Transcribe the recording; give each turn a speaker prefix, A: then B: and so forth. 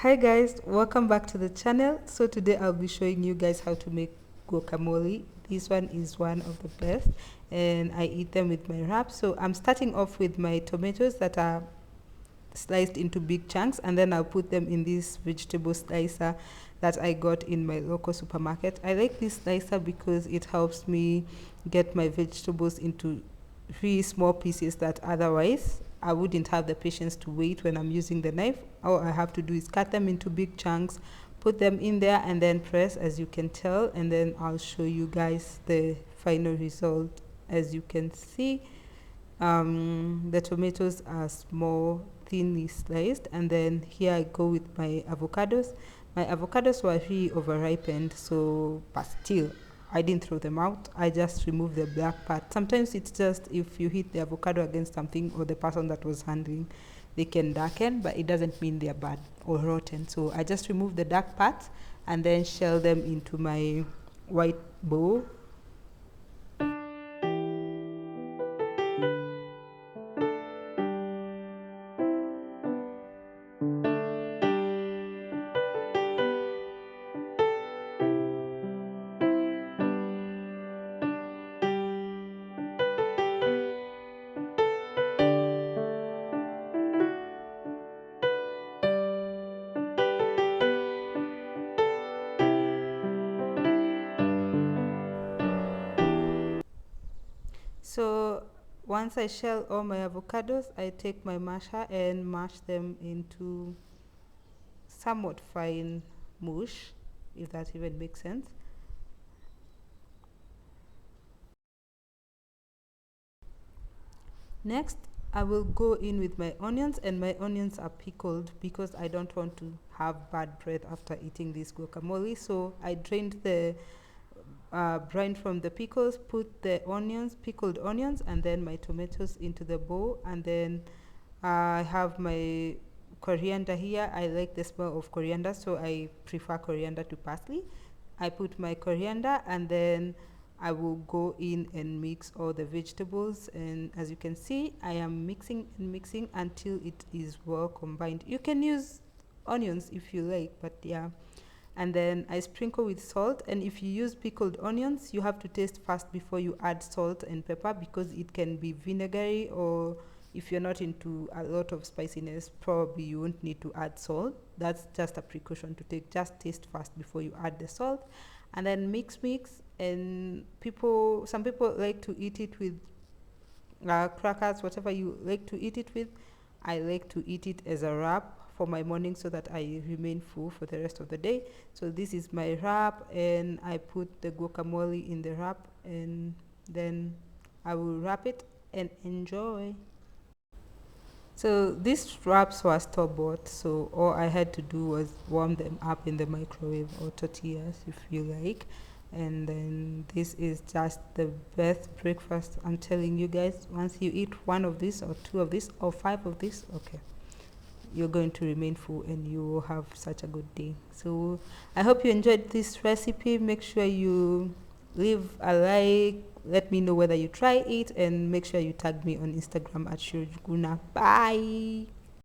A: Hi guys, welcome back to the channel. So today I'll be showing you guys how to make guacamole. This one is one of the best and I eat them with my wrap. So I'm starting off with my tomatoes that are sliced into big chunks, and then I'll put them in this vegetable slicer that I got in my local supermarket. I like this slicer because it helps me get my vegetables into really small pieces that otherwise I wouldn't have the patience to wait when I'm using the knife. All I have to do is cut them into big chunks, put them in there and then press, as you can tell, and then I'll show you guys the final result. As you can see, the tomatoes are small, thinly sliced, and then here I go with my avocados. My avocados were really overripened, so but still I didn't throw them out. I just removed the black part. Sometimes it's just if you hit the avocado against something or the person that was handling, they can darken, but it doesn't mean they're bad or rotten. So I just remove the dark parts and then shell them into my white bowl. So once I shell all my avocados, I take my masher and mash them into somewhat fine mush, if that even makes sense. Next, I will go in with my onions, and my onions are pickled because I don't want to have bad breath after eating this guacamole. So I drained the brine from the pickles, put the onions, pickled onions, and then my tomatoes into the bowl, and then I have my coriander here. I like the smell of coriander, so I prefer coriander to parsley. I put my coriander, and then I will go in and mix all the vegetables, and as you can see, I am mixing and mixing until it is well combined. You can use onions if you like, but yeah. And then I sprinkle with salt, and if you use pickled onions, you have to taste first before you add salt and pepper because it can be vinegary, or if you're not into a lot of spiciness, probably you won't need to add salt. That's just a precaution to take. Just taste first before you add the salt, and then mix. And some people like to eat it with crackers, whatever you like to eat it with. I like to eat it as a wrap for my morning so that I remain full for the rest of the day. So this is my wrap, and I put the guacamole in the wrap, and then I will wrap it and enjoy. So these wraps were store bought, so all I had to do was warm them up in the microwave, or tortillas if you like. And then this is just the best breakfast. I'm telling you guys, once you eat one of these or two of these or five of these, okay, you're going to remain full and you will have such a good day. So I hope you enjoyed this recipe. Make sure you leave a like, let me know whether you try it, and make sure you tag me on Instagram at Shirjguna. Bye.